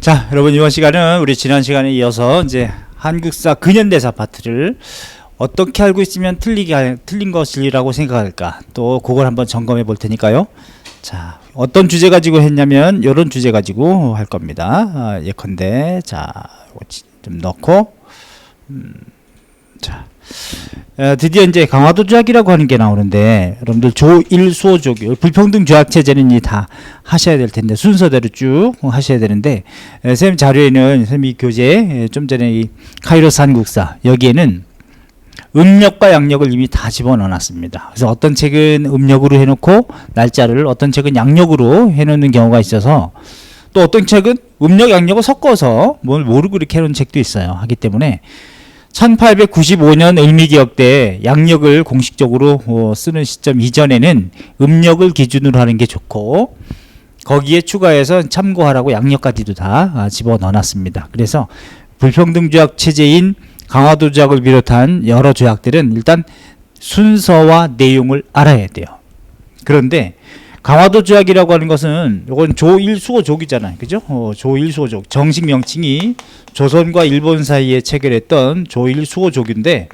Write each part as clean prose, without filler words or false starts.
자, 여러분 이번 시간은 우리 지난 시간에 이어서 이제 한국사 근현대사 파트를 어떻게 알고 있으면 틀린 것이라고 생각할까, 또 그걸 한번 점검해 볼 테니까요. 자, 어떤 주제 가지고 했냐면 이런 주제 가지고 할 겁니다. 예컨대 자, 좀 넣고 자, 드디어 이제 강화도 조약이라고 하는 게 나오는데, 여러분들 조1수호조교 불평등 조약 체제는 다 하셔야 될 텐데 순서대로 쭉 하셔야 되는데, 선생님 자료에는 선생님 교재 좀 전에 이 카이로스 한국사 여기에는 음력과 양력을 이미 다 집어넣어 놨습니다. 그래서 어떤 책은 음력으로 해놓고 날짜를, 어떤 책은 양력으로 해놓는 경우가 있어서, 또 어떤 책은 음력 양력을 섞어서 뭘 모르고 이렇게 해놓은 책도 있어요. 하기 때문에 1895년 을미기역 때 양력을 공식적으로 쓰는 시점 이전에는 음력을 기준으로 하는 게 좋고, 거기에 추가해서 참고하라고 양력까지도 다 집어넣어 놨습니다. 그래서 불평등 조약 체제인 강화도 조약을 비롯한 여러 조약들은 일단 순서와 내용을 알아야 돼요. 그런데 강화도 조약이라고 하는 것은 이건 조1수호족이잖아요. 그죠? 조1수호족. 정식 명칭이 조선과 일본 사이에 체결했던 조1수호족인데,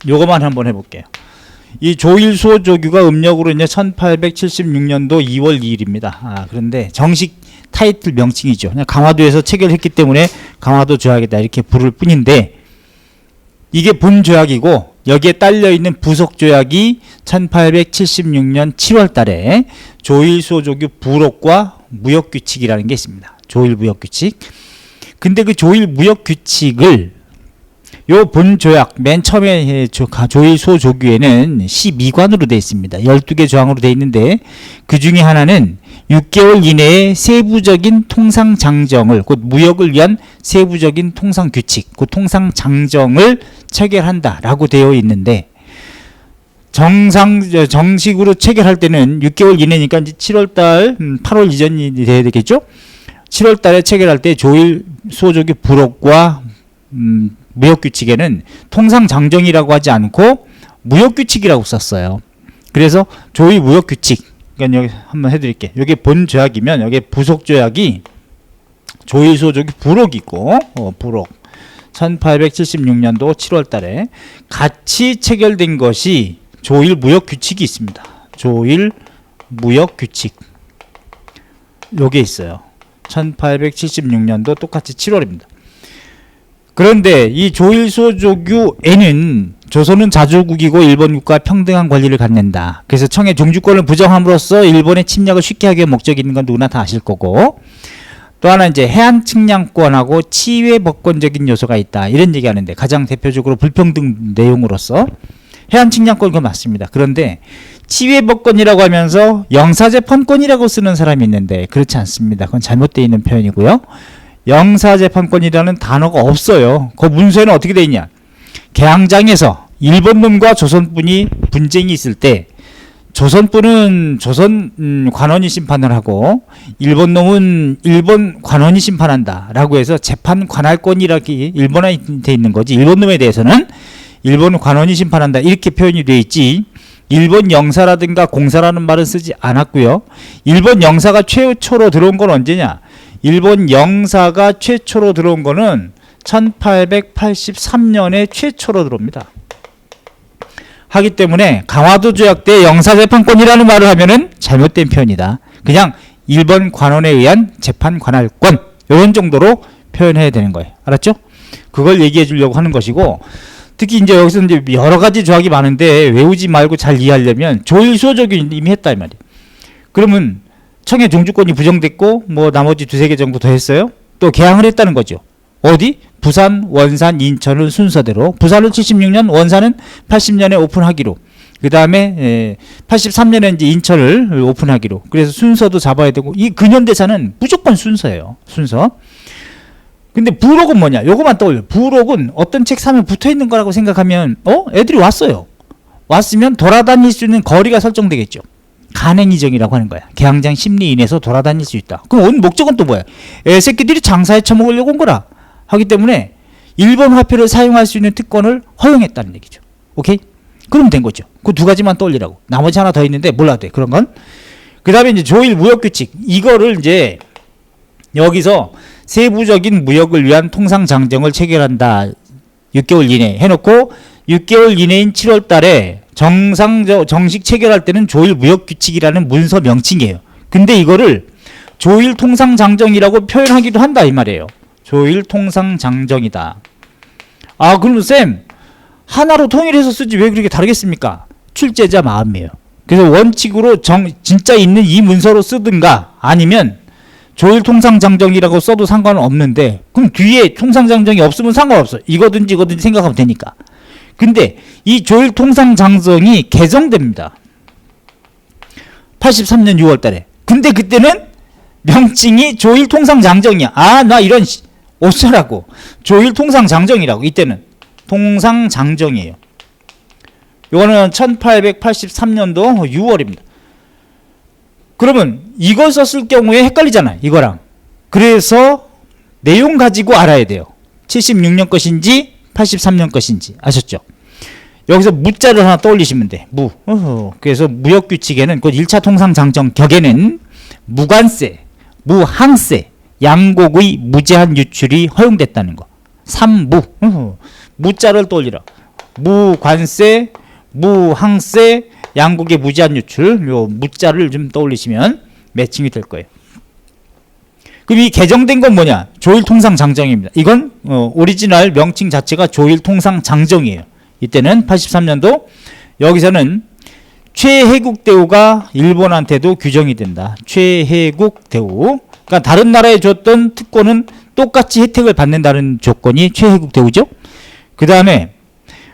요거만 한번 해볼게요. 이 조1수호조규가 음력으로 이제 1876년도 2월 2일입니다. 그런데 정식 타이틀 명칭이죠. 그냥 강화도에서 체결했기 때문에 강화도 조약이다 이렇게 부를 뿐인데, 이게 본 조약이고 여기에 딸려 있는 부속 조약이 1876년 7월 달에 조일수호조규 부록과 무역규칙이라는 게 있습니다. 조일무역규칙. 근데 그 조일무역규칙을 요 본 조약 맨 처음에 조일수호조규에는 12관으로 되어 있습니다. 12개 조항으로 되어 있는데, 그 중에 하나는 6개월 이내에 세부적인 통상장정을, 곧 무역을 위한 세부적인 통상규칙, 곧 통상장정을 체결한다라고 되어 있는데, 정식으로 체결할 때는 6개월 이내니까 이제 7월달, 8월 이전이 돼야 되겠죠? 7월달에 체결할 때 조일수호조규 부록과 무역규칙에는 통상장정이라고 하지 않고 무역규칙이라고 썼어요. 그래서 조일무역규칙, 그러니까 여기 한번 해드릴게요. 여기 본 조약이면 여기 부속 조약이 조일수호조규 부록이고, 부록 1876년도 7월 달에 같이 체결된 것이 조일무역규칙이 있습니다. 조일무역규칙 요게 있어요. 1876년도 똑같이 7월입니다. 그런데 이 조일수호조규에는 조선은 자주국이고 일본국과 평등한 권리를 갖는다. 그래서 청의 종주권을 부정함으로써 일본의 침략을 쉽게 하기 위한 목적이 있는 건 누구나 다 아실 거고, 또 하나 이제 해안 측량권하고 치외 법권적인 요소가 있다 이런 얘기하는데, 가장 대표적으로 불평등 내용으로서 해안 측량권 그거 맞습니다. 그런데 치외 법권이라고 하면서 영사재판권이라고 쓰는 사람이 있는데 그렇지 않습니다. 그건 잘못되어 있는 표현이고요. 영사재판권이라는 단어가 없어요. 그 문서에는 어떻게 되어 있냐, 개항장에서 일본놈과 조선분이 분쟁이 있을 때 조선분은 조선 관원이 심판을 하고 일본놈은 일본 관원이 심판한다 라고 해서 재판 관할권이라기 일본에 돼 있는 거지, 일본놈에 대해서는 일본 관원이 심판한다 이렇게 표현이 돼 있지, 일본 영사라든가 공사라는 말은 쓰지 않았고요. 일본 영사가 최초로 들어온 건 언제냐, 일본 영사가 최초로 들어온 거는 1883년에 최초로 들어옵니다. 하기 때문에 강화도 조약 때 영사재판권이라는 말을 하면은 잘못된 표현이다. 그냥 일본 관원에 의한 재판 관할권 이런 정도로 표현해야 되는 거예요. 알았죠? 그걸 얘기해 주려고 하는 것이고, 특히 이제 여기서 이제 여러 가지 조약이 많은데 외우지 말고 잘 이해하려면 조일수호조규 이미 했다 이 말이에요. 그러면 청의 종주권이 부정됐고 뭐 나머지 두세 개 정도 더 했어요. 또 개항을 했다는 거죠. 어디? 부산, 원산, 인천을 순서대로, 부산은 76년, 원산은 80년에 오픈하기로, 그 다음에 83년에 이제 인천을 오픈하기로. 그래서 순서도 잡아야 되고, 이 근현대사는 무조건 순서예요. 순서. 근데 부록은 뭐냐? 요거만 떠올려. 부록은 어떤 책 사면 붙어 있는 거라고 생각하면 애들이 왔어요. 왔으면 돌아다닐 수 있는 거리가 설정되겠죠. 간행이정이라고 하는 거야. 개항장 심리 인해서 돌아다닐 수 있다. 그럼 온 목적은 또 뭐야? 애새끼들이 장사에 처먹으려고 온 거라 하기 때문에 일본 화폐를 사용할 수 있는 특권을 허용했다는 얘기죠. 오케이? 그러면 된 거죠. 그 두 가지만 떠올리라고. 나머지 하나 더 있는데 몰라도 돼. 그런 건. 그 다음에 이제 조일무역규칙. 이거를 이제 여기서 세부적인 무역을 위한 통상장정을 체결한다. 6개월 이내 해놓고 6개월 이내인 7월 달에 정식 체결할 때는 조일 무역규칙이라는 문서 명칭이에요. 근데 이거를 조일 통상장정이라고 표현하기도 한다 이 말이에요. 조일 통상장정이다. 아 그럼 쌤 하나로 통일해서 쓰지 왜 그렇게 다르겠습니까? 출제자 마음이에요. 그래서 원칙으로 진짜 있는 이 문서로 쓰든가 아니면 조일 통상장정이라고 써도 상관은 없는데 그럼 뒤에 통상장정이 없으면 상관없어. 이거든지 이거든지 생각하면 되니까. 근데 이 조일 통상장정이 개정됩니다. 83년 6월 달에. 근데 그때는 명칭이 조일 통상장정이야. 아 나 이런 어쩌라고. 조일 통상장정이라고. 이때는 통상장정이에요. 이거는 1883년도 6월입니다. 그러면 이걸 썼을 경우에 헷갈리잖아요. 이거랑. 그래서 내용 가지고 알아야 돼요. 76년 것인지 83년 것인지 아셨죠? 여기서 무자를 하나 떠올리시면 돼. 무. 그래서 무역규칙에는 그 1차 통상장정 격에는 무관세, 무항세, 양곡의 무제한 유출이 허용됐다는 거. 3무. 무자를 떠올리라. 무관세, 무항세, 양국의 무제한 유출, 요 무자를 좀 떠올리시면 매칭이 될 거예요. 그럼 이 개정된 건 뭐냐? 조일 통상장정입니다. 이건 오리지널 명칭 자체가 조일 통상장정이에요. 이때는 83년도 여기서는 최혜국 대우가 일본한테도 규정이 된다. 최혜국 대우. 그러니까 다른 나라에 줬던 특권은 똑같이 혜택을 받는다는 조건이 최혜국 대우죠. 그 다음에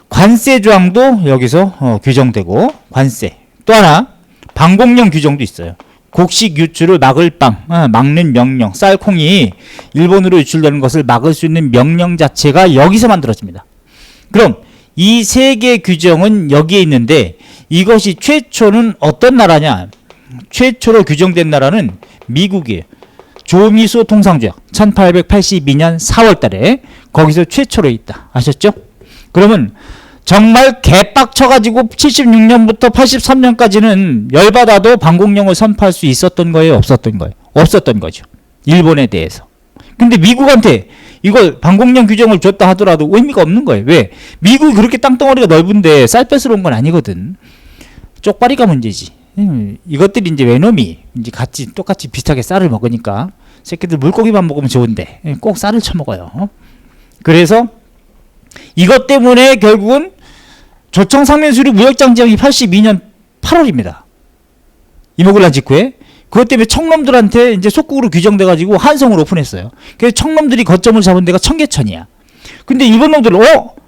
관세 조항도 여기서 규정되고 관세. 또 하나 방공령 규정도 있어요. 곡식 유출을 막는 명령. 쌀콩이 일본으로 유출되는 것을 막을 수 있는 명령 자체가 여기서 만들어집니다. 그럼 이 세 개 규정은 여기에 있는데 이것이 최초는 어떤 나라냐? 최초로 규정된 나라는 미국이에요. 조미소 통상조약 1882년 4월 달에 거기서 최초로 있다. 아셨죠? 그러면 정말 개빡쳐가지고 76년부터 83년까지는 열받아도 방공령을 선포할 수 있었던 거예요? 없었던 거예요? 없었던 거죠. 일본에 대해서. 근데 미국한테 이걸 방공령 규정을 줬다 하더라도 의미가 없는 거예요. 왜? 미국이 그렇게 땅덩어리가 넓은데 쌀 뺏으러 온 건 아니거든. 쪽발이가 문제지. 이것들이 이제 외놈이 이제 똑같이 비슷하게 쌀을 먹으니까 새끼들 물고기만 먹으면 좋은데 꼭 쌀을 처먹어요. 그래서 이것 때문에 결국은 조청상면수류 무역장정이 82년 8월입니다. 이모굴란 직후에. 그것 때문에 청놈들한테 이제 속국으로 규정돼가지고 한성을 오픈했어요. 그래서 청놈들이 거점을 잡은 데가 청계천이야. 근데 일본 놈들은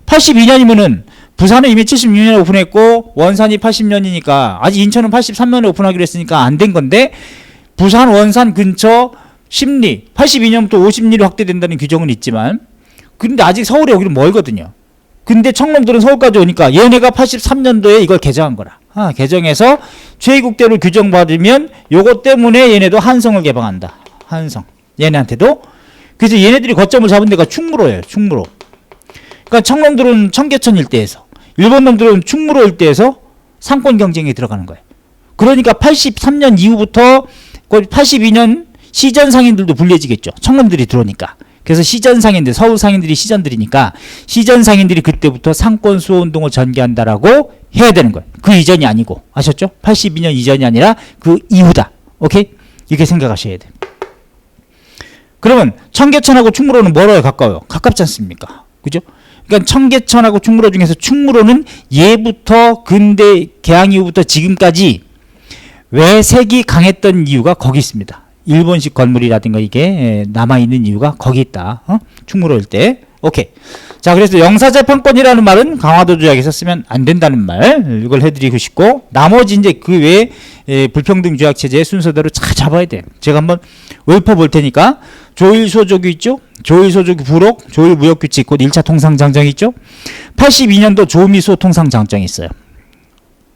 82년이면은 부산은 이미 76년에 오픈했고 원산이 80년이니까 아직 인천은 83년에 오픈하기로 했으니까 안 된 건데 부산 원산 근처 10리 82년부터 50리로 확대된다는 규정은 있지만 근데 아직 서울에 여기는 멀거든요. 근데 청놈들은 서울까지 오니까 얘네가 83년도에 이걸 개정한 거라. 개정해서 최애국대를 규정받으면 요것 때문에 얘네도 한성을 개방한다. 한성. 얘네한테도. 그래서 얘네들이 거점을 잡은 데가 충무로예요. 충무로. 그러니까 청놈들은 청계천 일대에서 일본 놈들은 충무로 일대에서 상권 경쟁에 들어가는 거예요. 그러니까 83년 이후부터 82년 시전 상인들도 불리해지겠죠. 청놈들이 들어오니까. 그래서 시전 상인들, 서울 상인들이 시전들이니까 시전 상인들이 그때부터 상권 수호 운동을 전개한다라고 해야 되는 거예요. 그 이전이 아니고. 아셨죠? 82년 이전이 아니라 그 이후다. 오케이? 이렇게 생각하셔야 돼요. 그러면 청계천하고 충무로는 멀어요? 가까워요? 가깝지 않습니까? 그죠? 그러니까 청계천하고 충무로 중에서 충무로는 예부터 근대 개항 이후부터 지금까지 외색이 강했던 이유가 거기 있습니다. 일본식 건물이라든가 이게 남아있는 이유가 거기 있다. 충무로 일대. 오케이. 자, 그래서 영사재판권이라는 말은 강화도 조약에서 쓰면 안 된다는 말 이걸 해드리고 싶고 나머지 이제 그 외에 불평등 조약 체제의 순서대로 잘 잡아야 돼. 제가 한번 읊어볼 테니까 조일소조규 있죠? 조일소조규 부록, 조일무역규칙 곧 1차 통상장정이 있죠? 82년도 조미소 통상장정이 있어요.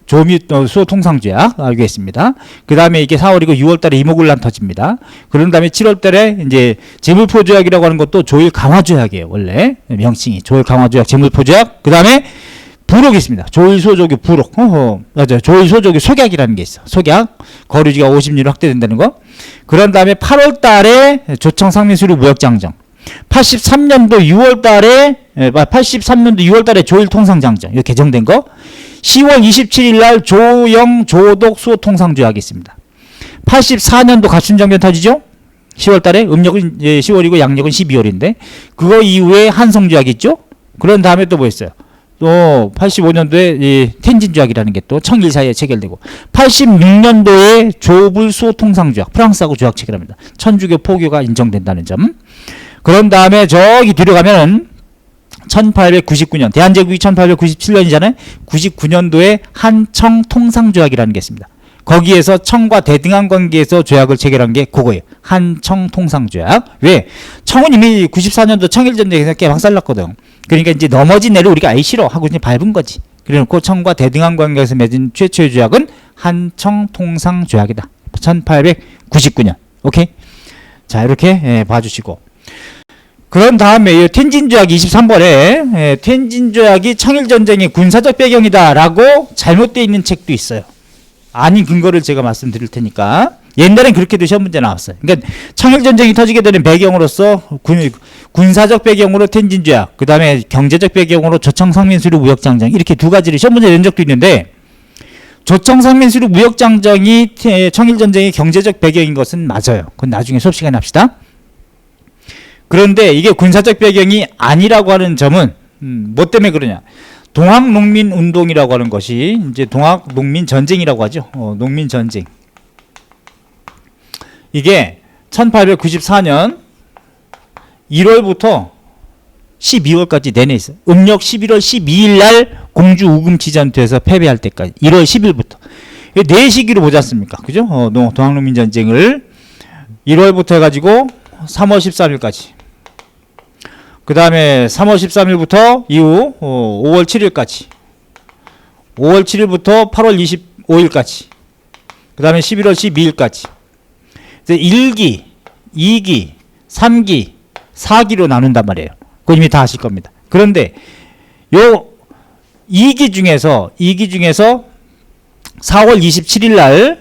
조미소 통상조약 알겠습니다. 그 다음에 이게 4월이고 6월달에 이모굴란 터집니다. 그런 다음에 7월달에 이제 재물포조약이라고 하는 것도 조일 강화조약이에요. 원래 명칭이 조일 강화조약, 재물포조약. 그 다음에 부록이 있습니다. 조일소조교 부록. 맞아요. 조일소조교 속약이라는 게 있어. 속약. 거류지가 50리로 확대된다는 거. 그런 다음에 8월 달에 조청 상민수료 무역장정. 83년도 6월 달에 6월 달에 조일통상장정. 이거 개정된 거. 10월 27일 날 조영 조독 수호통상조약이 있습니다. 84년도 갑순정변 터지죠? 10월 달에 음력은 10월이고 양력은 12월인데 그거 이후에 한성조약이 있죠? 그런 다음에 또 뭐 있어요? 또 85년도에 이 텐진조약이라는 게 또 청일 사이에 체결되고 86년도에 조불수호통상조약 프랑스하고 조약 체결합니다. 천주교 포교가 인정된다는 점. 그런 다음에 저기 뒤로 가면은 1899년 대한제국이 1897년이잖아요. 99년도에 한청통상조약이라는 게 있습니다. 거기에서 청과 대등한 관계에서 조약을 체결한 게 그거예요. 한청통상조약. 왜? 청은 이미 94년도 청일전쟁에서 꽤 박살났거든. 그러니까 이제 넘어진 애를 우리가 아예 싫어 하고 이제 밟은 거지. 그래놓고 청과 대등한 관계에서 맺은 최초의 조약은 한청통상조약이다. 1899년. 오케이? 자, 이렇게 봐주시고. 그런 다음에 텐진조약 23번에 텐진조약이 청일전쟁의 군사적 배경이다라고 잘못되어 있는 책도 있어요. 아닌 근거를 제가 말씀드릴 테니까. 옛날엔 그렇게도 시험 문제 나왔어요. 그러니까 청일전쟁이 터지게 되는 배경으로서 군사적 배경으로 텐진조약, 그 다음에 경제적 배경으로 조청상민수료 무역장정 이렇게 두 가지를 시험 문제 낸 적도 있는데 조청상민수료 무역장정이 청일전쟁의 경제적 배경인 것은 맞아요. 그건 나중에 수업 시간에 합시다. 그런데 이게 군사적 배경이 아니라고 하는 점은 뭐 때문에 그러냐? 동학농민운동이라고 하는 것이 이제 동학농민전쟁이라고 하죠. 농민전쟁. 이게 1894년 1월부터 12월까지 내내 있어요. 음력 11월 12일 날 공주 우금치 전투에서 패배할 때까지 1월 10일부터 네 시기로 보지 않습니까? 그죠? 동학농민전쟁을 1월부터 해가지고 3월 13일까지 그 다음에 3월 13일부터 이후 5월 7일까지 5월 7일부터 8월 25일까지 그 다음에 11월 12일까지 1기, 2기, 3기, 4기로 나눈단 말이에요. 그거 이미 다 아실 겁니다. 그런데 요 2기 중에서 4월 27일 날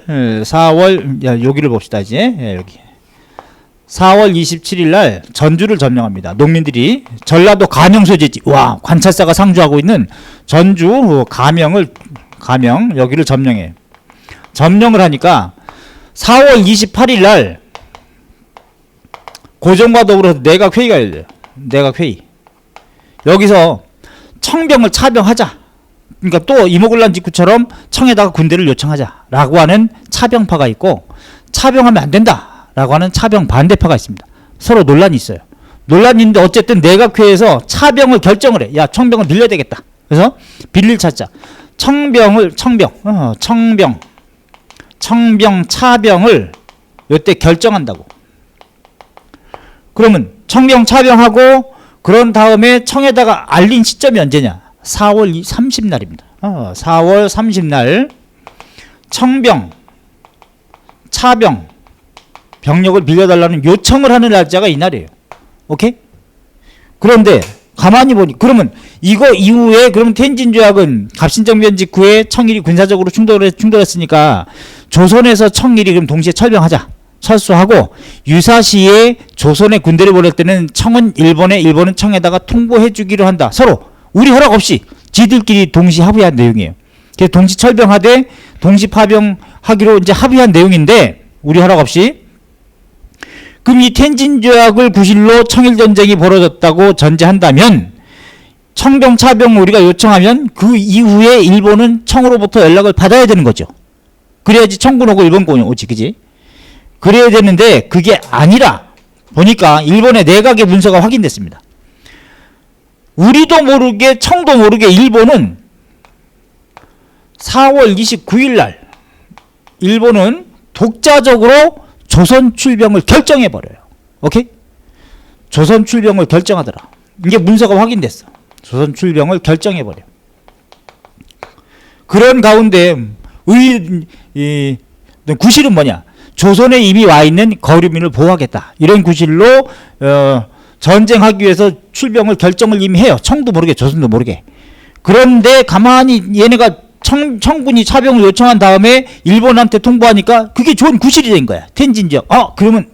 여기를 봅시다. 이제 여기 4월 27일 날 전주를 점령합니다. 농민들이 전라도 가명 소재지. 와, 관찰사가 상주하고 있는 전주 가명 여기를 점령해요. 점령을 하니까 4월 28일 날 고종과 더불어서 내각회의가 열려요. 내각회의. 여기서 청병을 차병하자. 그러니까 또 이모군란 직후처럼 청에다가 군대를 요청하자라고 하는 차병파가 있고 차병하면 안 된다라고 하는 차병 반대파가 있습니다. 서로 논란이 있어요. 논란이 있는데 어쨌든 내각회에서 차병을 결정을 해. 야, 청병을 빌려야 되겠다. 그래서 빌릴 찾자. 청병, 차병을 이때 결정한다고. 그러면 청병, 차병하고 그런 다음에 청에다가 알린 시점이 언제냐? 4월 30날입니다. 4월 30날 청병, 차병, 병력을 빌려달라는 요청을 하는 날짜가 이날이에요. 오케이? 그런데 가만히 보니 그러면 이거 이후에 그럼 텐진조약은 갑신정변 직후에 청일이 군사적으로 충돌했으니까 조선에서 청일이 그럼 동시에 철병하자. 철수하고 유사시에 조선에 군대를 보낼 때는 청은 일본은 청에다가 통보해 주기로 한다. 서로 우리 허락 없이 지들끼리 동시 합의한 내용이에요. 그래서 동시 철병하되 동시 파병하기로 이제 합의한 내용인데 우리 허락 없이. 그럼 이 텐진조약을 구실로 청일전쟁이 벌어졌다고 전제한다면 청병 차병 우리가 요청하면 그 이후에 일본은 청으로부터 연락을 받아야 되는 거죠. 그래야지 청군 오고 일본군 오지, 그지? 그래야 되는데 그게 아니라 보니까 일본의 내각의 문서가 확인됐습니다. 우리도 모르게 청도 모르게 일본은 4월 29일 날 일본은 독자적으로 조선 출병을 결정해버려요. 오케이? 조선 출병을 결정하더라. 이게 문서가 확인됐어. 조선 출병을 결정해버려. 그런 가운데 구실은 뭐냐? 조선에 이미 와 있는 거류민을 보호하겠다. 이런 구실로 전쟁하기 위해서 출병을 결정을 이미 해요. 청도 모르게 조선도 모르게. 그런데 가만히 얘네가 청군이 차병을 요청한 다음에 일본한테 통보하니까 그게 좋은 구실이 된 거야. 텐진 지역. 그러면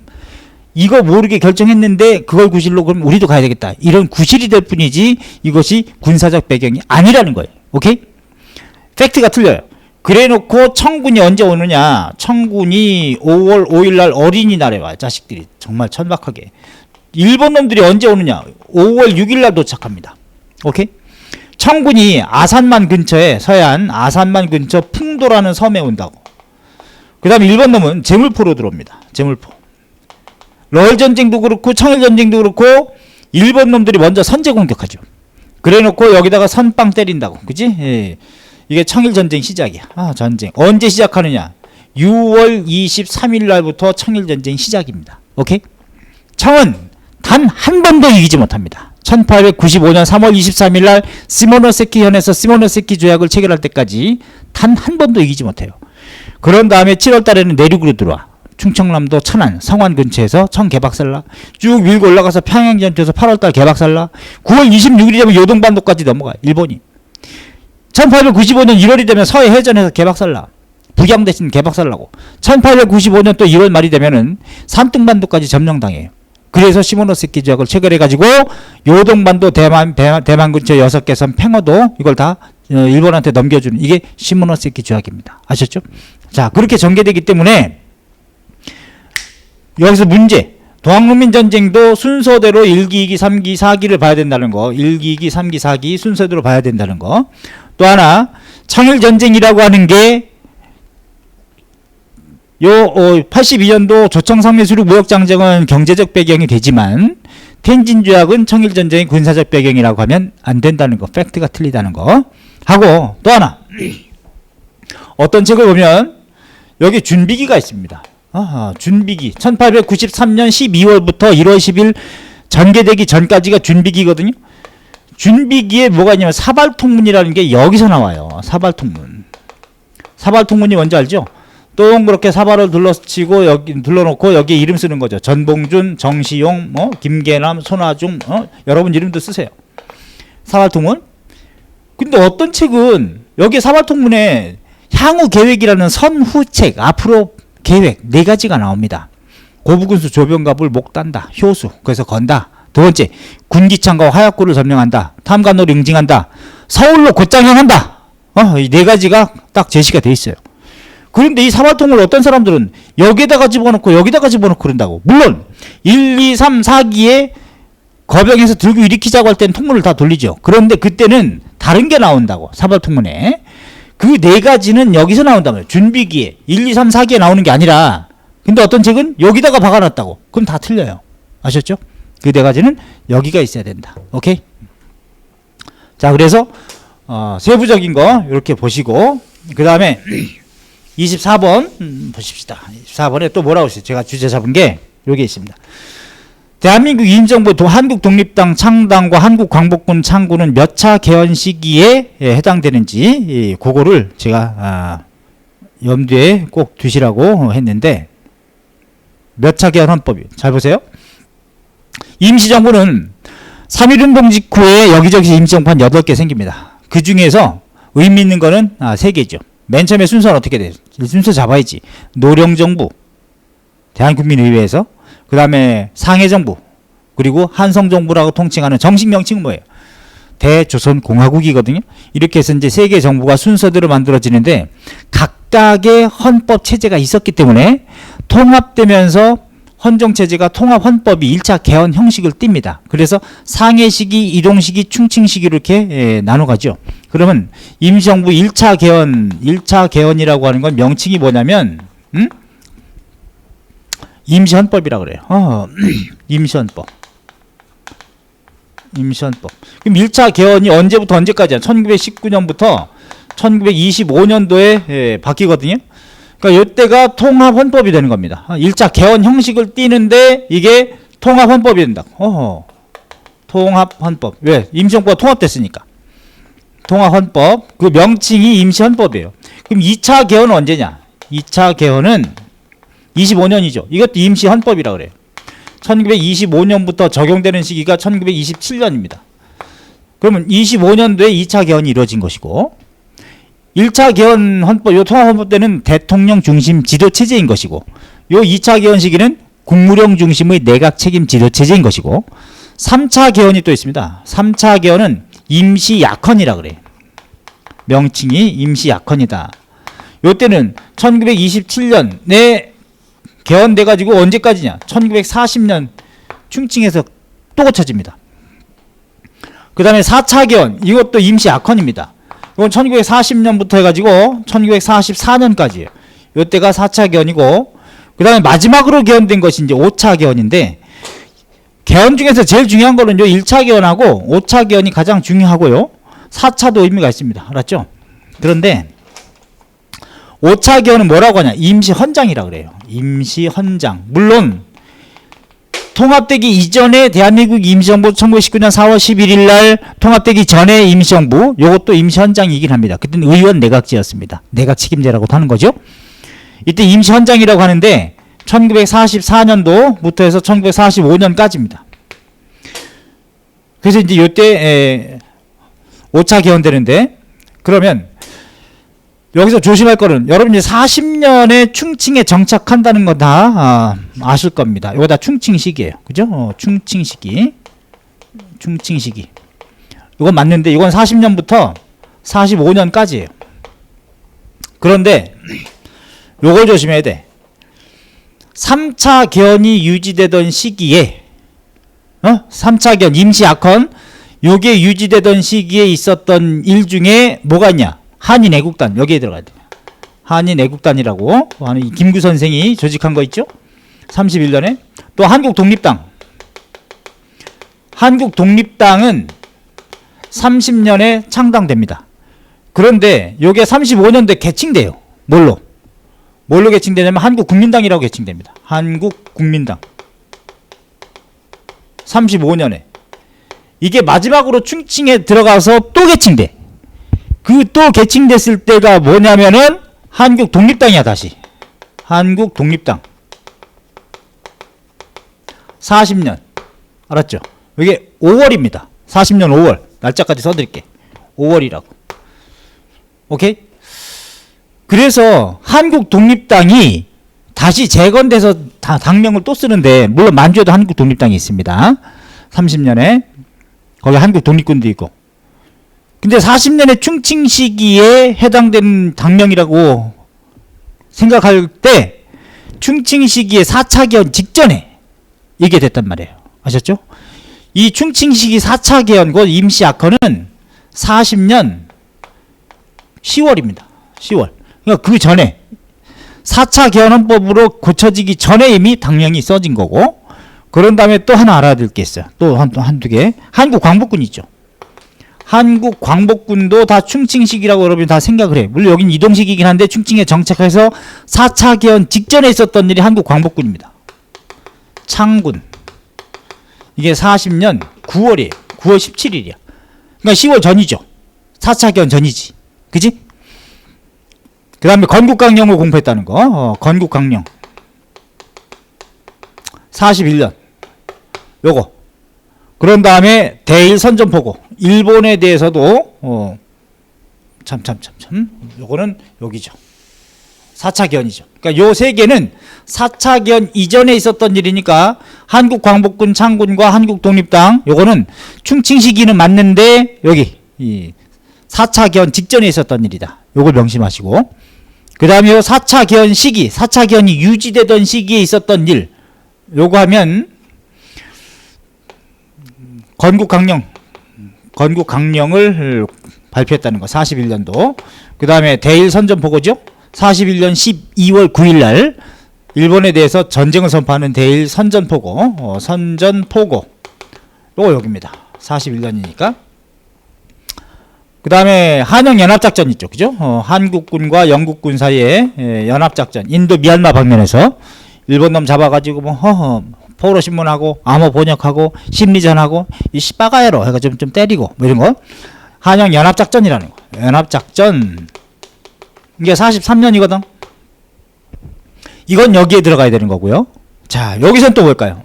이거 모르게 결정했는데 그걸 구실로 그럼 우리도 가야 되겠다. 이런 구실이 될 뿐이지 이것이 군사적 배경이 아니라는 거예요. 오케이? 팩트가 틀려요. 그래놓고 청군이 언제 오느냐? 청군이 5월 5일 날 어린이날에 와요. 자식들이 정말 천박하게. 일본 놈들이 언제 오느냐? 5월 6일 날 도착합니다. 오케이? 청군이 아산만 근처에 서해안 아산만 근처 풍도라는 섬에 온다고. 그 다음에 일본 놈은 제물포로 들어옵니다. 제물포. 러일 전쟁도 그렇고 청일 전쟁도 그렇고 일본 놈들이 먼저 선제 공격하죠. 그래놓고 여기다가 선빵 때린다고. 그지? 예. 이게 청일 전쟁 시작이야. 전쟁. 언제 시작하느냐? 6월 23일 날부터 청일 전쟁 시작입니다. 오케이? 청은 단 한 번도 이기지 못합니다. 1895년 3월 23일 날 시모노세키 현에서 시모노세키 조약을 체결할 때까지 단 한 번도 이기지 못해요. 그런 다음에 7월 달에는 내륙으로 들어와. 충청남도 천안 성완 근처에서 청 개박살나. 쭉 밀고 올라가서 평양 전투에서 8월 달 개박살나. 9월 26일이 되면 요동반도까지 넘어가. 일본이. 1895년 1월이 되면 서해 해전에서 개박살나. 북양 대신 개박살나고. 1895년 또 1월 말이 되면은 산둥반도까지 점령당해요. 그래서 시모노세키 조약을 체결해가지고 요동반도 대만 근처 6개 섬 팽어도 이걸 다 일본한테 넘겨주는 이게 시모노세키 조약입니다. 아셨죠? 자, 그렇게 전개되기 때문에 여기서 문제. 동학농민전쟁도 순서대로 1기, 2기, 3기, 4기를 봐야 된다는 거. 1기, 2기, 3기, 4기 순서대로 봐야 된다는 거. 또 하나 청일전쟁이라고 하는 게 82년도 조청상매수륙 무역장정은 경제적 배경이 되지만 텐진조약은 청일전쟁의 군사적 배경이라고 하면 안 된다는 거. 팩트가 틀리다는 거 하고, 또 하나 어떤 책을 보면 여기 준비기가 있습니다. 준비기 1893년 12월부터 1월 10일 전개되기 전까지가 준비기거든요. 준비기에 뭐가 있냐면 사발통문이라는 게 여기서 나와요. 사발통문. 사발통문이 뭔지 알죠? 동그랗게 사발을 둘러치고 여기 둘러놓고 여기에 이름 쓰는 거죠. 전봉준, 정시용, 김계남, 손아중, 여러분 이름도 쓰세요. 사발통문. 근데 어떤 책은 여기 사발통문에 향후 계획이라는 선후책, 앞으로 계획 4가지가 나옵니다. 고부군수 조병갑을 목단다. 효수. 그래서 건다. 두 번째, 군기창과 화약고를 점령한다. 탐관로를 응징한다. 서울로 곧장 향한다. 이 4가지가 딱 제시가 돼 있어요. 그런데 이 사발통을 어떤 사람들은 여기다가 집어넣고 여기다가 집어넣고 그런다고. 물론 1, 2, 3, 4기에 거병에서 들고 일으키자고 할 때는 통문을 다 돌리죠. 그런데 그때는 다른 게 나온다고. 사발통문에. 그 4가지는 여기서 나온다고요. 준비기에 1, 2, 3, 4기에 나오는 게 아니라. 근데 어떤 책은 여기다가 박아놨다고. 그럼 다 틀려요. 아셨죠? 그 4가지는 여기가 있어야 된다. 오케이? 자, 그래서 세부적인 거 이렇게 보시고, 그 다음에 24번 보십시다. 24번에 또 뭐라고 했어요? 제가 주제 잡은 게 여기 있습니다. 대한민국 임시정부 한국독립당 창당과 한국광복군 창군은 몇 차 개헌 시기에 해당되는지 그거를 제가 염두에 꼭 두시라고 했는데, 몇 차 개헌 헌법이 잘 보세요. 임시정부는 3.1운동 직후에 여기저기 임시정부 한 8개 생깁니다. 그 중에서 의미 있는 거는 3개죠. 맨 처음에 순서는 어떻게 돼요? 순서 잡아야지. 노령정부, 대한국민의회에서, 그 다음에 상해정부, 그리고 한성정부라고 통칭하는 정식 명칭은 뭐예요? 대조선공화국이거든요. 이렇게 해서 이제 3개 정부가 순서대로 만들어지는데 각각의 헌법 체제가 있었기 때문에 통합되면서 헌정체제가 통합헌법이 1차 개헌 형식을 띱니다. 그래서 상해시기, 이동시기, 충칭시기로 이렇게 나눠가죠. 그러면 임시정부 1차 개헌이라고 하는 건 명칭이 뭐냐면 임시헌법이라고 그래요. 임시헌법. 그럼 1차 개헌이 언제부터 언제까지야? 1919년부터 1925년도에 바뀌거든요. 그러니까 이때가 통합헌법이 되는 겁니다. 1차 개헌 형식을 띠는데 이게 통합헌법이 된다. 통합헌법. 왜? 임시정부가 통합됐으니까. 통합헌법. 그 명칭이 임시헌법이에요. 그럼 2차 개헌은 언제냐? 2차 개헌은 25년이죠. 이것도 임시헌법이라고 그래요. 1925년부터 적용되는 시기가 1927년입니다. 그러면 25년도에 2차 개헌이 이루어진 것이고 1차 개헌 헌법, 요 통합헌법 때는 대통령 중심 지도체제인 것이고 요 2차 개헌 시기는 국무령 중심의 내각 책임 지도체제인 것이고 3차 개헌이 또 있습니다. 3차 개헌은 임시약헌이라 그래요. 명칭이 임시약헌이다. 요때는 1927년에 개헌돼 가지고 언제까지냐? 1940년 충칭에서 또 고쳐집니다. 그 다음에 4차 개헌, 이것도 임시약헌입니다. 이건 1940년부터 해가지고 1944년까지예요. 요때가 4차 개헌이고 그 다음에 마지막으로 개헌된 것이 이제 5차 개헌인데 개헌 중에서 제일 중요한 거는 요 1차 개헌하고 5차 개헌이 가장 중요하고요. 4차도 의미가 있습니다. 알았죠? 그런데 5차 개헌은 뭐라고 하냐? 임시헌장이라고 그래요. 임시헌장. 물론 통합되기 이전에 대한민국 임시정부 1919년 4월 11일 날 통합되기 전에 임시정부 요것도 임시헌장이긴 합니다. 그때는 의원 내각제였습니다. 내각 책임제라고 하는 거죠. 이때 임시헌장이라고 하는데 1944년도부터 해서 1945년까지입니다. 그래서 이제 요때 5차 개헌되는데 그러면 여기서 조심할 거는 여러분 이제 40년에 충칭에 정착한다는 건 다 아실 겁니다. 이거 다 충칭 시기예요. 그죠? 충칭 시기. 충칭 시기. 이건 맞는데 이건 40년부터 45년까지예요. 그런데 요걸 조심해야 돼. 3차 개헌이 유지되던 시기에 3차 개헌 임시약헌 요게 유지되던 시기에 있었던 일 중에 뭐가 있냐? 한인 애국단 여기에 들어가야 돼요. 한인 애국단이라고 하는 김구 선생이 조직한 거 있죠? 31년에 또 한국 독립당. 한국 독립당은 30년에 창당됩니다. 그런데 요게 35년도에 개칭돼요. 뭘로 개칭되냐면 한국국민당이라고 개칭됩니다. 한국국민당. 35년에 이게 마지막으로 충칭에 들어가서 또 개칭돼. 그 또 개칭됐을 때가 뭐냐면은 한국 독립당이야. 다시 한국 독립당 40년. 알았죠? 이게 5월입니다 40년 5월 날짜까지 써드릴게. 5월이라고. 오케이? 그래서 한국 독립당이 다시 재건돼서 당명을 또 쓰는데 물론 만주에도 한국 독립당이 있습니다. 30년에 거기 한국 독립군도 있고. 근데 40년의 충칭 시기에 해당되는 당명이라고 생각할 때 충칭 시기에 4차 개헌 직전에 이게 됐단 말이에요. 아셨죠? 이 충칭 시기 4차 개헌, 그 임시약헌은 40년 10월입니다. 10월. 그러니까 그 전에 4차 개헌헌법으로 고쳐지기 전에 이미 당명이 써진 거고, 그런 다음에 또 하나 알아야 될 게 있어요. 또 한두 개. 한국 광복군 있죠. 한국 광복군도 다 충칭식이라고 여러분이 다 생각을 해. 물론 여긴 이동식이긴 한데 충칭에 정착해서 4차 개헌 직전에 있었던 일이 한국 광복군입니다. 창군. 이게 40년 9월이에요. 9월 17일이야. 그러니까 10월 전이죠. 4차 개헌 전이지. 그지? 그 다음에 건국강령을 공포했다는 거. 건국강령. 41년. 요거. 그런 다음에 대일 선전포고. 일본에 대해서도 요거는 여기죠. 4차 개헌이죠. 그러니까 요 세 개는 4차 개헌 이전에 있었던 일이니까 한국 광복군 창군과 한국 독립당 요거는 충칭 시기는 맞는데 여기 이 4차 개헌 직전에 있었던 일이다. 요걸 명심하시고, 그 다음에 요 4차 개헌 시기, 4차 개헌이 유지되던 시기에 있었던 일, 요거 하면 건국강령을 발표했다는 거. 41년도. 그 다음에 대일 선전포고죠. 41년 12월 9일 날 일본에 대해서 전쟁을 선포하는 대일 선전포고. 선전포고. 요거 여기입니다. 41년이니까. 그 다음에 한영연합작전 있죠. 그죠? 한국군과 영국군 사이에 연합작전. 인도 미얀마 방면에서 일본 놈 잡아가지고 포로 신문하고 암호 번역하고 심리전하고 이 씨빠가야로 해가 좀 때리고 뭐 이런 거. 한영 연합작전이라는 거. 연합작전. 이게 43년이거든. 이건 여기에 들어가야 되는 거고요. 자, 여기선 또 뭘까요?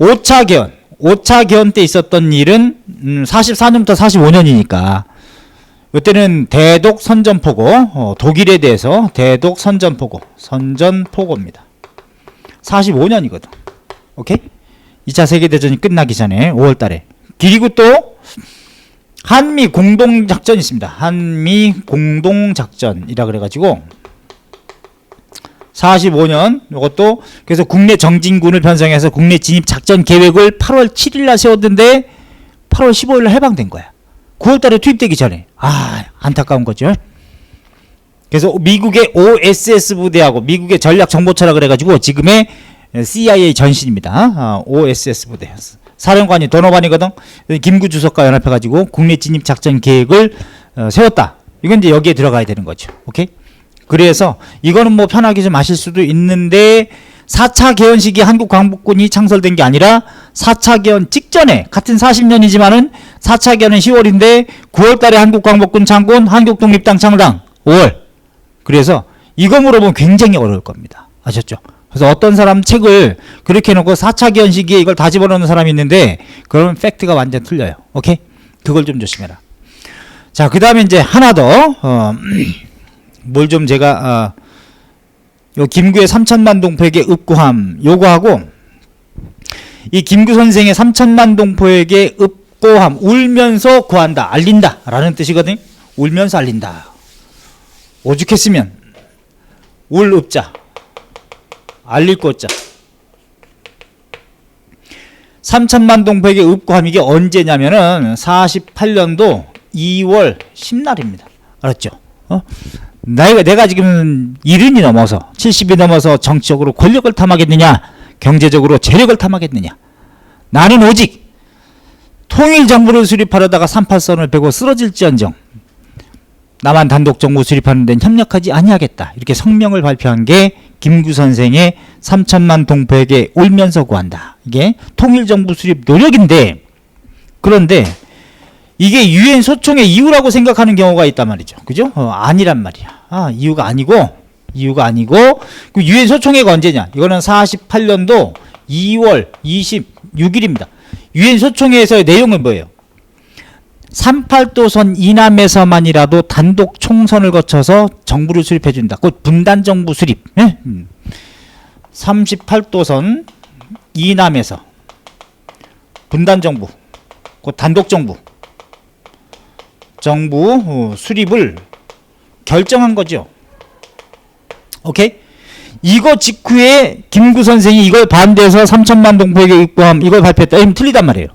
5차 개헌. 5차 개헌 때 있었던 일은 44년부터 45년이니까 이때는 대독 선전포고, 독일에 대해서 대독 선전포고입니다. 45년이거든. 오케이? 2차 세계대전이 끝나기 전에 5월 달에. 그리고 또 한미 공동작전이 있습니다. 한미 공동작전이라 그래가지고 45년 이것도 그래서 국내 정진군을 편성해서 국내 진입 작전 계획을 8월 7일날 세웠는데 8월 15일날 해방된 거야. 9월 달에 투입되기 전에. 안타까운 거죠. 그래서 미국의 OSS 부대하고 미국의 전략정보처라 그래가지고 지금의 CIA 전신입니다. OSS 부대. 사령관이 도노반이거든. 김구 주석과 연합해가지고 국내 진입 작전 계획을 세웠다. 이건 이제 여기에 들어가야 되는 거죠. 오케이? 그래서 이거는 뭐 편하게 좀 아실 수도 있는데 4차 개헌 시기에 한국 광복군이 창설된 게 아니라 4차 개헌 직전에 같은 40년이지만은 4차 개헌은 10월인데 9월 달에 한국 광복군 창군, 한국 독립당 창당 5월. 그래서 이거 물어보면 굉장히 어려울 겁니다. 아셨죠? 그래서 어떤 사람 책을 그렇게 해놓고 4차 개헌 시기에 이걸 다 집어넣는 사람이 있는데 그러면 팩트가 완전 틀려요. 오케이? 그걸 좀 조심해라. 자, 그 다음에 이제 하나 더 뭘 좀 제가 요 김구의 3천만 동포에게 읍고함 요거하고 이 김구 선생의 3천만 동포에게 읍고함 울면서 구한다 알린다 라는 뜻이거든. 울면서 알린다. 오죽했으면 울 읍자 알릴 꽃자 3천만 동포에게 읍고함 이게 언제냐면은 48년도 2월 10날입니다. 알았죠? 내가 지금 70이 넘어서 70이 넘어서 정치적으로 권력을 탐하겠느냐 경제적으로 재력을 탐하겠느냐 나는 오직 통일정부를 수립하려다가 38선을 베고 쓰러질지언정 남한 단독정부 수립하는 데는 협력하지 아니하겠다 이렇게 성명을 발표한 게 김구 선생의 3천만 동포에게 울면서 구한다. 이게 통일정부 수립 노력인데 그런데 이게 유엔 소총의 이유라고 생각하는 경우가 있단 말이죠. 그죠? 아니란 말이야. 이유가 아니고 그 유엔 소총회가 언제냐? 이거는 48년도 2월 26일입니다. 유엔 소총회에서의 내용은 뭐예요? 38도선 이남에서만이라도 단독 총선을 거쳐서 정부를 수립해준다. 곧 분단정부 수립. 38도선 이남에서 분단정부, 곧 단독정부 수립을 결정한 거죠. 오케이? 이거 직후에 김구 선생이 이걸 반대해서 3천만 동포에게 입고함 이걸 발표했다. 이건 틀리단 말이에요.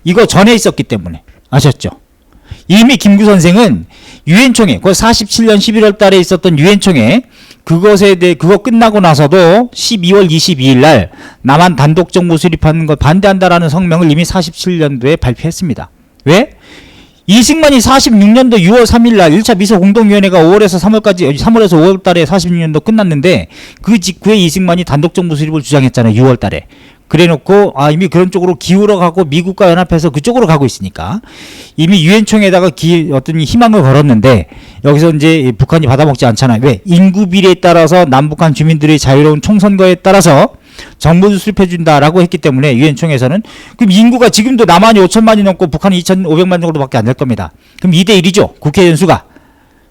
이거 전에 있었기 때문에. 아셨죠? 이미 김구 선생은 유엔총회, 그 47년 11월 달에 있었던 유엔총회 그것에 대해 그거 끝나고 나서도 12월 22일 날 남한 단독정부 수립하는 걸 반대한다라는 성명을 이미 47년도에 발표했습니다. 왜? 이승만이 46년도 6월 3일 날 1차 미소공동위원회가 5월에서 3월까지 3월에서 5월 달에 46년도 끝났는데 그 직후에 이승만이 단독정부 수립을 주장했잖아요. 6월 달에. 그래놓고 이미 그런 쪽으로 기울어 가고 미국과 연합해서 그쪽으로 가고 있으니까 이미 유엔총회에다가 어떤 희망을 걸었는데 여기서 이제 북한이 받아먹지 않잖아요. 왜? 인구 비례에 따라서 남북한 주민들의 자유로운 총선거에 따라서 정부를 수립해준다라고 했기 때문에 유엔총회에서는 그럼 인구가 지금도 남한이 5천만이 넘고 북한이 2,500만 정도밖에 안 될 겁니다. 그럼 2대1이죠. 국회 연수가.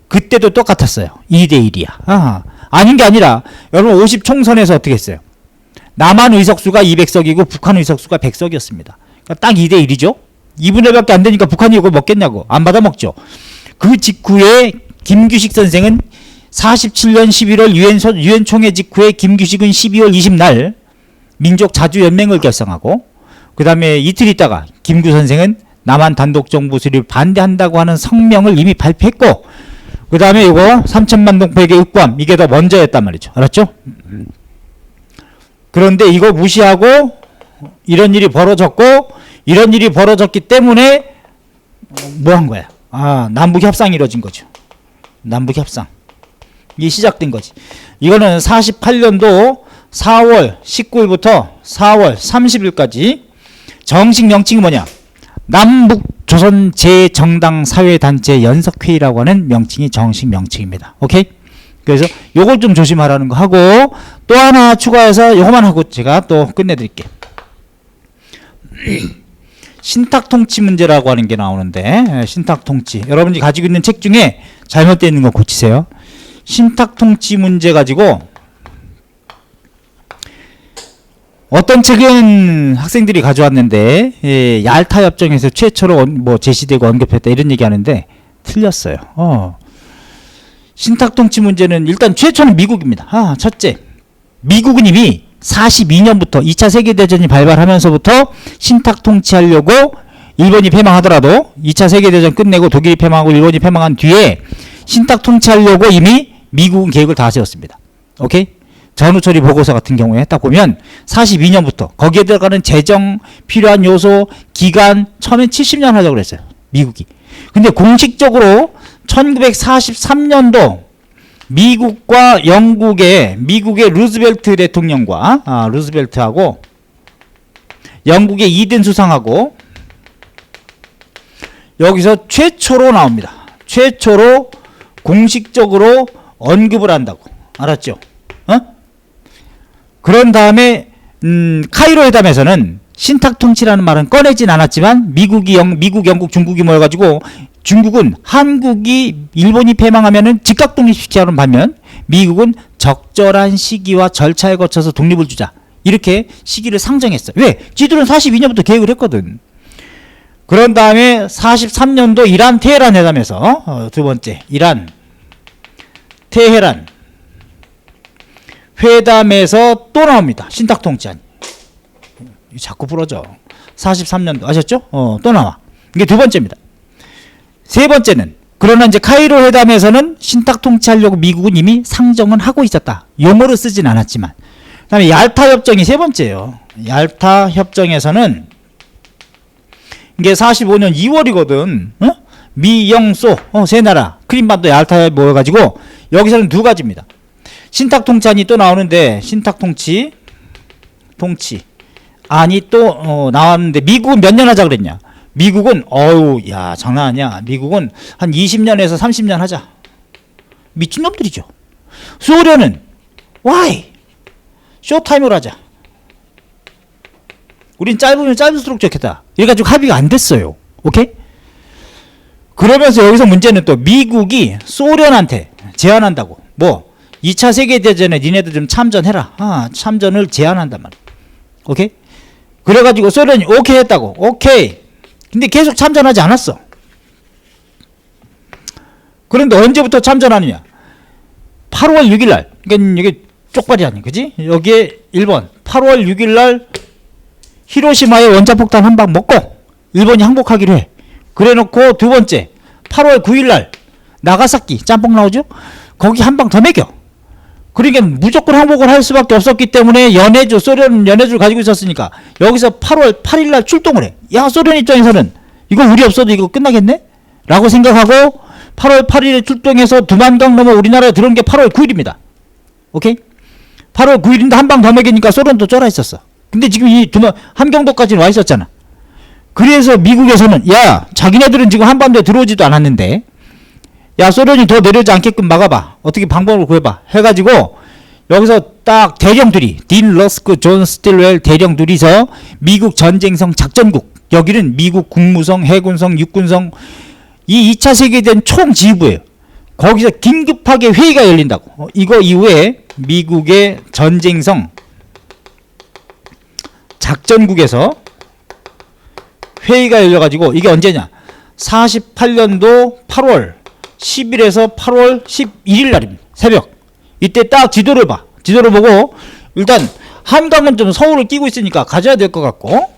그때도 똑같았어요. 2대1이야. 아닌 게 아니라 여러분 50 총선에서 어떻게 했어요? 남한 의석수가 200석이고 북한 의석수가 100석이었습니다. 그러니까 딱 2대1이죠. 2분의 1밖에 안 되니까 북한이 이걸 먹겠냐고. 안 받아먹죠. 그 직후에 김규식 선생은 47년 11월 유엔총회 직후에 김규식은 12월 20날 민족자주연맹을 결성하고 그 다음에 이틀 있다가 김구 선생은 남한 단독정부 수립을 반대한다고 하는 성명을 이미 발표했고 그 다음에 이거 3천만 동포에게 읍고함 이게 더 먼저였단 말이죠. 알았죠? 그런데 이거 무시하고 이런 일이 벌어졌기 때문에 뭐 한 거야? 남북협상이 이루어진 거죠. 남북협상. 이게 시작된 거지. 이거는 48년도 4월 19일부터 4월 30일까지 정식 명칭이 뭐냐? 남북조선 제정당사회단체 연석회의라고 하는 명칭이 정식 명칭입니다. 오케이? 그래서 요걸 좀 조심하라는 거 하고 또 하나 추가해서 요거만 하고 제가 또 끝내드릴게요. 신탁 통치 문제라고 하는 게 나오는데, 신탁 통치. 여러분이 가지고 있는 책 중에 잘못되어 있는 거 고치세요. 신탁 통치 문제 가지고 어떤 책은 학생들이 가져왔는데, 예, 얄타 협정에서 최초로 뭐 제시되고 언급했다 이런 얘기하는데 틀렸어요. 신탁 통치 문제는 일단 최초는 미국입니다. 첫째, 미국은 이미 42년부터 2차 세계대전이 발발하면서부터 신탁 통치하려고 일본이 패망하더라도 2차 세계대전 끝내고 독일이 패망하고 일본이 패망한 뒤에 신탁 통치하려고 이미 미국은 계획을 다 세웠습니다. 오케이? 전후처리 보고서 같은 경우에 딱 보면 42년부터 거기에 들어가는 재정 필요한 요소 기간 처음엔 70년 하자고 그랬어요. 미국이. 근데 공식적으로 1943년도 미국과 영국의 루즈벨트 대통령과 루즈벨트하고 영국의 이든 수상하고 여기서 최초로 나옵니다. 최초로 공식적으로 언급을 한다고. 알았죠? 그런 다음에 카이로 회담에서는 신탁 통치라는 말은 꺼내진 않았지만 미국, 영국, 중국이 모여가지고 중국은 한국이 일본이 패망하면은 즉각 독립시키는 반면 미국은 적절한 시기와 절차에 거쳐서 독립을 주자. 이렇게 시기를 상정했어요. 왜? 지들은 42년부터 계획을 했거든. 그런 다음에 43년도 이란 테헤란 회담에서 두 번째 이란 테헤란 회담에서 또 나옵니다. 신탁 통치안. 자꾸 부러져. 43년도 아셨죠? 또 나와. 이게 두 번째입니다. 세 번째는 그러나 이제 카이로 회담에서는 신탁 통치하려고 미국은 이미 상정은 하고 있었다. 용어를 쓰진 않았지만. 그다음에 얄타 협정이 세 번째예요. 얄타 협정에서는 이게 45년 2월이거든. 미, 영, 소 세 나라 크림반도 얄타에 모여가지고 여기서는 두 가지입니다. 신탁 통치안이 또 나오는데 신탁 통치 안이 또 나왔는데 미국은 몇 년 하자 그랬냐? 미국은 야 장난 아니야. 미국은 한 20년에서 30년 하자. 미친놈들이죠. 소련은 why? 쇼타임으로 하자. 우린 짧으면 짧을수록 좋겠다. 이래가지고 합의가 안 됐어요. 오케이? 그러면서 여기서 문제는 또 미국이 소련한테 제안한다고. 뭐 2차 세계대전에 니네들 좀 참전해라. 참전을 제안한단 말이야. 오케이? 그래가지고 소련이 오케이 했다고. 오케이. 근데 계속 참전하지 않았어. 그런데 언제부터 참전하느냐? 8월 6일날. 그러니까 이게 쪽발이 아니야. 그지? 여기에 1번. 8월 6일날 히로시마에 원자폭탄 한 방 먹고 일본이 항복하기로 해. 그래 놓고 두 번째. 8월 9일날 나가사키 짬뽕 나오죠? 거기 한 방 더 먹여. 그러니까 무조건 항복을 할 수밖에 없었기 때문에 소련 연해주를 가지고 있었으니까 여기서 8월 8일날 출동을 해. 야, 소련 입장에서는 이거 우리 없어도 이거 끝나겠네? 라고 생각하고 8월 8일에 출동해서 두만강 넘어 우리나라에 들어온 게 8월 9일입니다. 오케이? 8월 9일인데 한 방 더 먹이니까 소련도 쫄아 있었어. 근데 지금 이 함경도까지는 와 있었잖아. 그래서 미국에서는 야, 자기네들은 지금 한반도에 들어오지도 않았는데 야, 소련이 더 내려오지 않게끔 막아봐. 어떻게 방법을 구해봐. 해가지고 여기서 딱 대령들이 딘 러스크 존 스틸웰 대령들이서 미국 전쟁성 작전국, 여기는 미국 국무성 해군성 육군성 이 2차 세계대전 총지휘부예요. 거기서 긴급하게 회의가 열린다고. 이거 이후에 미국의 전쟁성 작전국에서 회의가 열려가지고 이게 언제냐? 48년도 8월 10일에서 8월 11일 날입니다. 새벽. 이때 딱 지도를 봐. 지도를 보고 일단 한강은 좀 서울을 끼고 있으니까 가져야 될 것 같고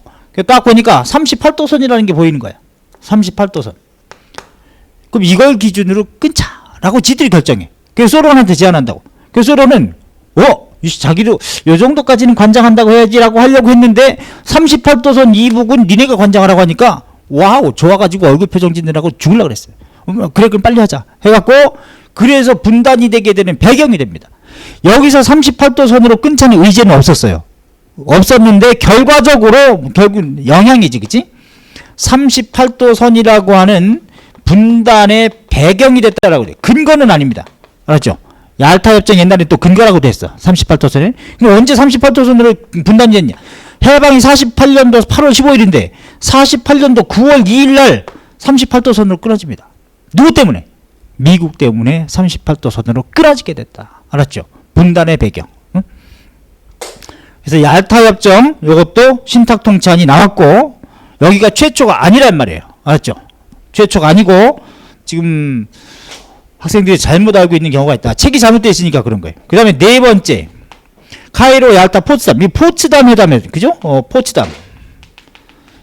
딱 보니까 38도선이라는 게 보이는 거야. 38도선. 그럼 이걸 기준으로 끊자라고 지들이 결정해. 그래서 소련한테 제안한다고. 그래서 소련은 자기도 요 정도까지는 관장한다고 해야지라고 하려고 했는데 38도선 이북은 니네가 관장하라고 하니까 와우 좋아가지고 얼굴 표정 짓느라고 죽으려고 그랬어요. 그래 그럼 빨리 하자 해갖고 그래서 분단이 되게 되는 배경이 됩니다. 여기서 38도선으로 끊자는 의제는 없었어요. 없었는데 결과적으로 결국 영향이지, 그치? 38도선이라고 하는 분단의 배경이 됐다라고 그래요. 근거는 아닙니다. 알았죠? 얄타 협정 옛날에 또 근거라고도 했어. 38도선에. 그럼 언제 38도선으로 분단이 됐냐? 해방이 48년도 8월 15일인데 48년도 9월 2일 날 38도 선으로 끊어집니다. 누구 때문에? 미국 때문에 38도 선으로 끊어지게 됐다. 알았죠? 분단의 배경. 응? 그래서 얄타 협정 이것도 신탁 통치안이 나왔고 여기가 최초가 아니란 말이에요. 알았죠? 최초가 아니고 지금 학생들이 잘못 알고 있는 경우가 있다. 책이 잘못되어 있으니까 그런 거예요. 그 다음에 네 번째 카이로 얄타 포츠담. 이 포츠담 회담에 그죠? 포츠담.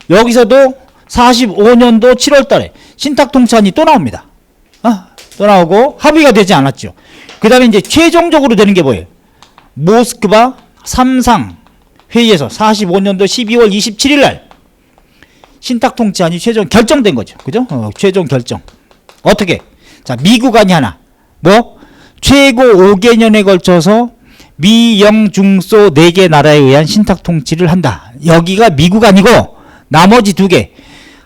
여기서도 45년도 7월 달에 신탁 통치안이 또 나옵니다. 또 나오고 합의가 되지 않았죠. 그 다음에 이제 최종적으로 되는 게 뭐예요? 모스크바 3상 회의에서 45년도 12월 27일 날 신탁 통치안이 최종 결정된 거죠. 그죠? 최종 결정. 어떻게? 자, 미국안이 하나. 뭐? 최고 5개년에 걸쳐서 미, 영, 중소 4개 나라에 의한 신탁 통치를 한다. 여기가 미국안이고 나머지 2개.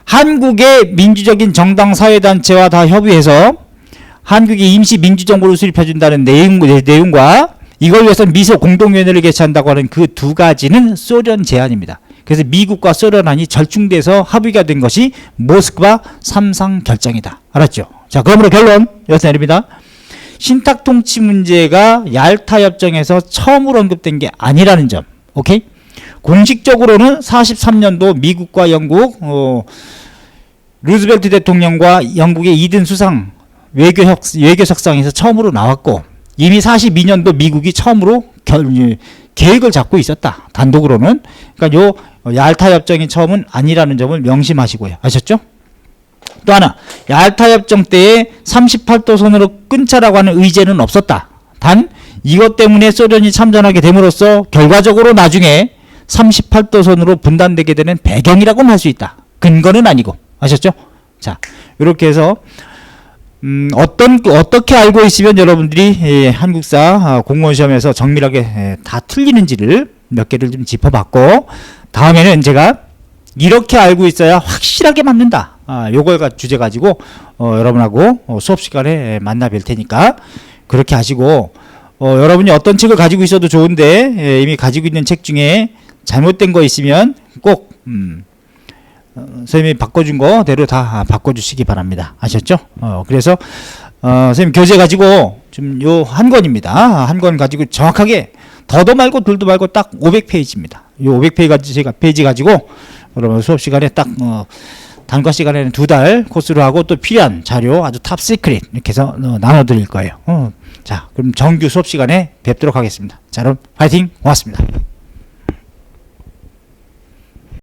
한국의 민주적인 정당 사회단체와 다 협의해서 한국이 임시 민주정부를 수립해준다는 내용과 이걸 위해서 미소 공동위원회를 개최한다고 하는 그 2가지는 소련 제안입니다. 그래서 미국과 소련안이 절충돼서 합의가 된 것이 모스크바 3상 결정이다. 알았죠? 자, 그러므로 결론 여기서 내립니다. 신탁 통치 문제가 얄타 협정에서 처음으로 언급된 게 아니라는 점. 오케이? 공식적으로는 43년도 미국과 영국 루즈벨트 대통령과 영국의 이든 수상 외교석상에서 처음으로 나왔고 이미 42년도 미국이 처음으로 계획을 잡고 있었다. 단독으로는. 그러니까 요 얄타 협정이 처음은 아니라는 점을 명심하시고요. 아셨죠? 또 하나, 얄타 협정 때에 38도 선으로 끊자라고 하는 의제는 없었다. 단 이것 때문에 소련이 참전하게 됨으로써 결과적으로 나중에 38도 선으로 분단되게 되는 배경이라고는 할 수 있다. 근거는 아니고. 아셨죠? 자, 이렇게 해서 어떻게 알고 있으면 여러분들이 한국사 공무원 시험에서 정밀하게 다 틀리는지를 몇 개를 좀 짚어봤고, 다음에는 제가 이렇게 알고 있어야 확실하게 맞는다. 요걸 주제 가지고 여러분하고 수업 시간에 만나 뵐 테니까 그렇게 하시고, 여러분이 어떤 책을 가지고 있어도 좋은데 이미 가지고 있는 책 중에 잘못된 거 있으면 꼭 선생님이 바꿔준 거대로 다 바꿔주시기 바랍니다. 아셨죠? 그래서 선생님 교재 가지고 좀 요 한 권입니다. 한 권 가지고 정확하게 더도 말고 둘도 말고 딱 500페이지입니다. 요 500페이지 가지고 여러분 수업 시간에 딱 단과 시간에는 2달 코스로 하고 또 필요한 자료 아주 탑 시크릿 이렇게 해서 나눠드릴 거예요. 자, 그럼 정규 수업 시간에 뵙도록 하겠습니다. 자, 여러분 화이팅! 고맙습니다.